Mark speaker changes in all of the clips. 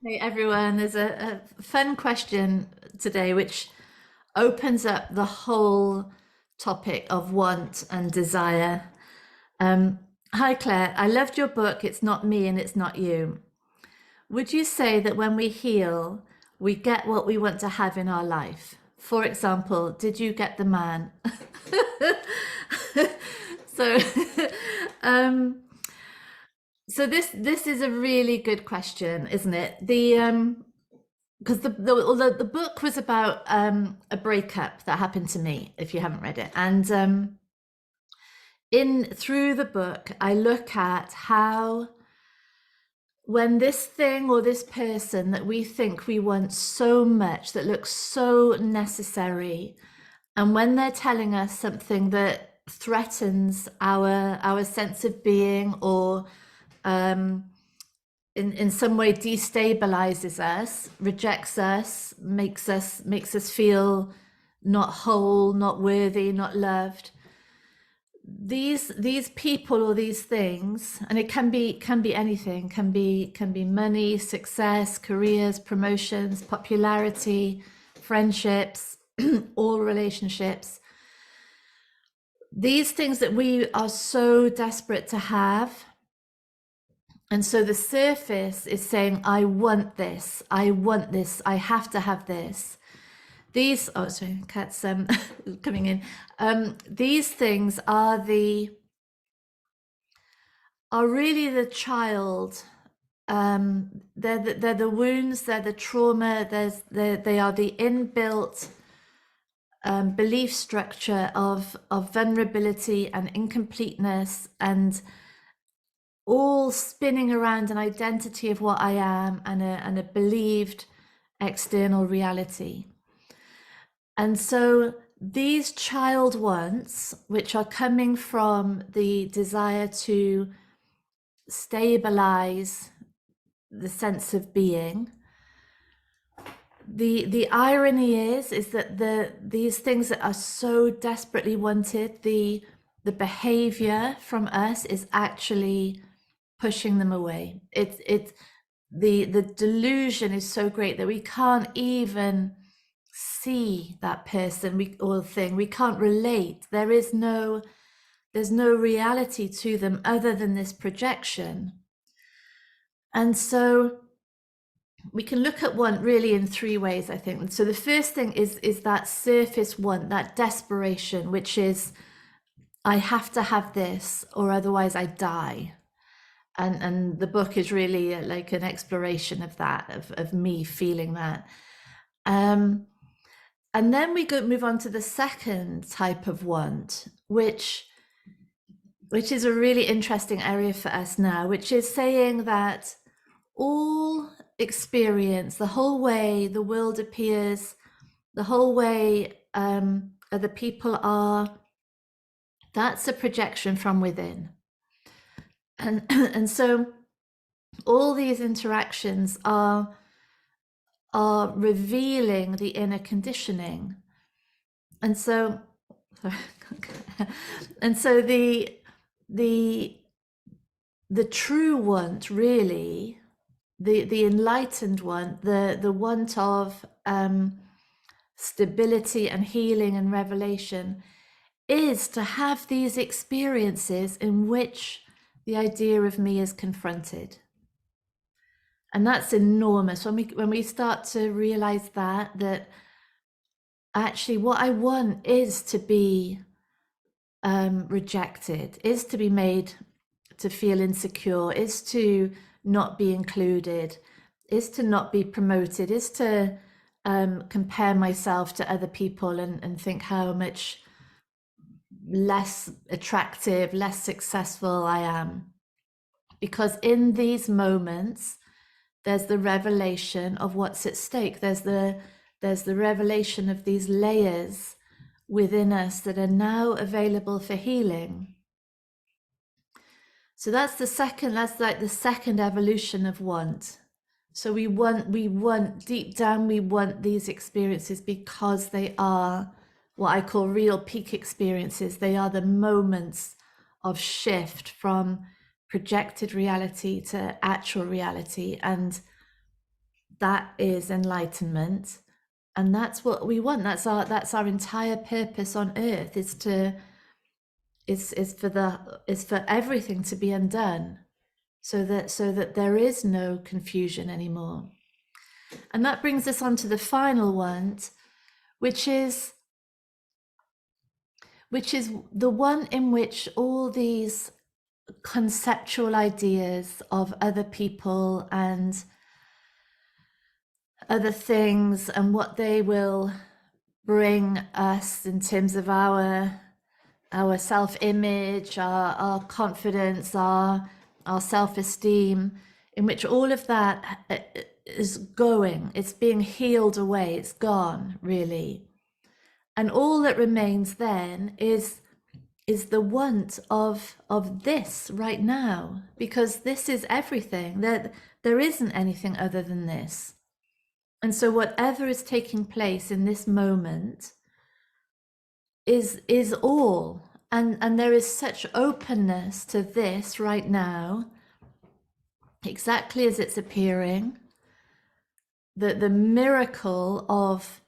Speaker 1: Hey everyone, there's a fun question today which opens up the whole topic of want and desire. Um, Hi Claire, I loved your book, It's Not Me and It's Not You. Would you say that when we heal, we get what we want to have in our life? For example, did you get the man? So, um, so this is a really good question, isn't it? Because the book was about a breakup that happened to me, if you haven't read it. And in through the book, I look at how when this thing or this person that we think we want so much, that looks so necessary, and when they're telling us something that threatens our sense of being, or um, in some way destabilizes us, rejects us, makes us feel not whole, not worthy, not loved. These people or these things, and it can be anything, can be money, success, careers, promotions, popularity, friendships, all relationships. These things that we are so desperate to have. And so the surface is saying, I want this, I want this, I have to have this. These, oh, sorry, cat's coming in. These things are really the child. They're the wounds, they're the trauma, they are the inbuilt belief structure of vulnerability and incompleteness, and all spinning around an identity of what I am, and a believed external reality. And so these child wants, which are coming from the desire to stabilize the sense of being, the irony is that these things that are so desperately wanted, the behavior from us is actually pushing them away. The delusion is so great that we can't even see that person or thing. We can't relate. There's no reality to them other than this projection. And so we can look at want really in three ways, I think. So the first thing is that surface want, that desperation, which is, I have to have this or otherwise I die. And the book is really like an exploration of that, of me feeling that. And then we move on to the second type of want, which is a really interesting area for us now, which is saying that all experience, the whole way the world appears, the whole way other people are, that's a projection from within. And so all these interactions are revealing the inner conditioning. And so and so the true want, really, the enlightened want, the want of stability and healing and revelation, is to have these experiences in which the idea of me is confronted. And that's enormous when we start to realize that actually what I want is to be rejected, is to be made to feel insecure, is to not be included, is to not be promoted, is to compare myself to other people and think how much less attractive, less successful I am. Because in these moments, there's the revelation of what's at stake. There's the revelation of these layers within us that are now available for healing. So that's like the second evolution of want. So we want deep down, we want these experiences because they are what I call real peak experiences. They are the moments of shift from projected reality to actual reality. And that is enlightenment, and that's what we want. That's our entire purpose on earth, is for everything to be undone, so that there is no confusion anymore. And that brings us on to the final one, which is the one in which all these conceptual ideas of other people and other things and what they will bring us in terms of our self-image, our confidence, our self-esteem, in which all of that is going, it's being healed away, it's gone, really. And all that remains then is the want of this right now, because this is everything. That there isn't anything other than this. And so whatever is taking place in this moment is all. And there is such openness to this right now, exactly as it's appearing, that the miracle of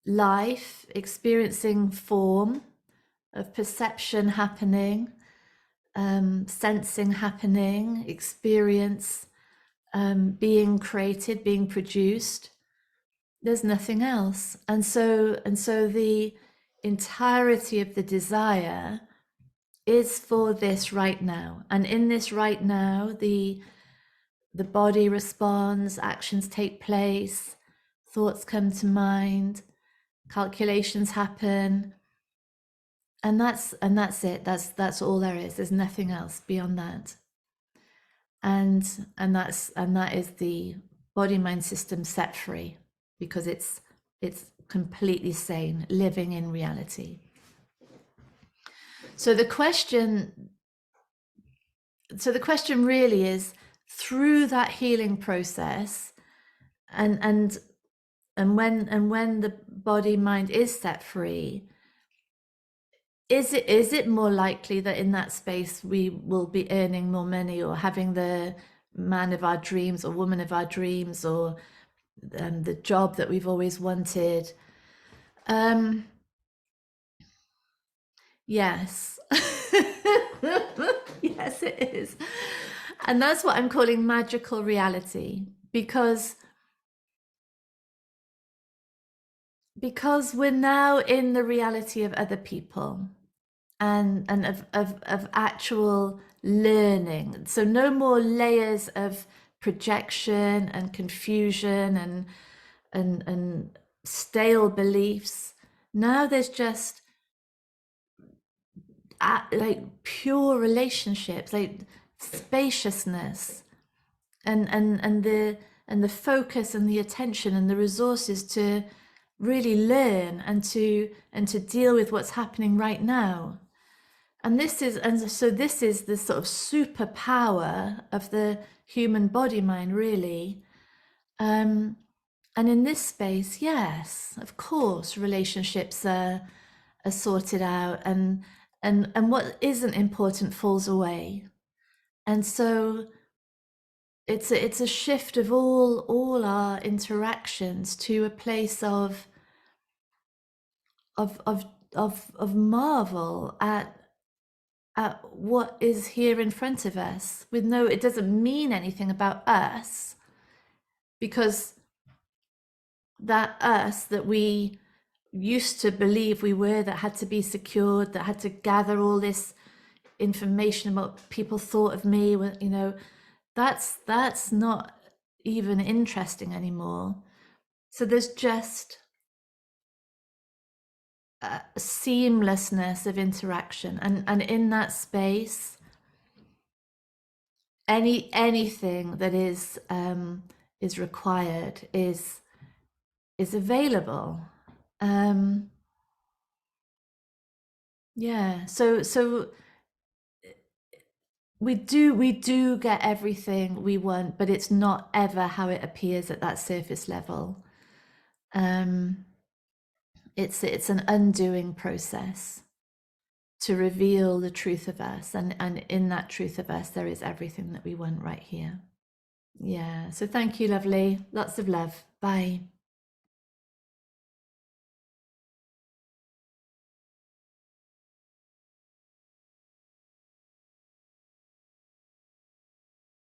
Speaker 1: life experiencing form, of perception happening, sensing happening, experience being created, being produced. There's nothing else. And so the entirety of the desire is for this right now. And in this right now, the body responds, actions take place, thoughts come to mind, calculations happen. And that's it. That's all there is. There's nothing else beyond that. And that is the body mind system set free, because it's completely sane, living in reality. So the question really is, through that healing process, and when the body mind is set free, is it more likely that in that space we will be earning more money, or having the man of our dreams or woman of our dreams, or the job that we've always wanted? Yes. Yes, it is. And that's what I'm calling magical reality, because we're now in the reality of other people, and of actual learning. So no more layers of projection and confusion and stale beliefs. Now there's just like pure relationships, like spaciousness, and the focus and the attention and the resources to really learn and to deal with what's happening right now. And so this is the sort of superpower of the human body mind, really. And in this space, yes, of course, relationships are sorted out, and what isn't important falls away. And so it's a shift of all our interactions to a place of marvel at what is here in front of us, with it doesn't mean anything about us, because that us that we used to believe we were, that had to be secured, that had to gather all this information about what people thought of me, that's not even interesting anymore. So there's just a seamlessness of interaction, and in that space, anything that is required is available. Yeah, so we do get everything we want, but it's not ever how it appears at that surface level. It's an undoing process to reveal the truth of us, and in that truth of us there is everything that we want right here. Yeah. So thank you, lovely. Lots of love. Bye.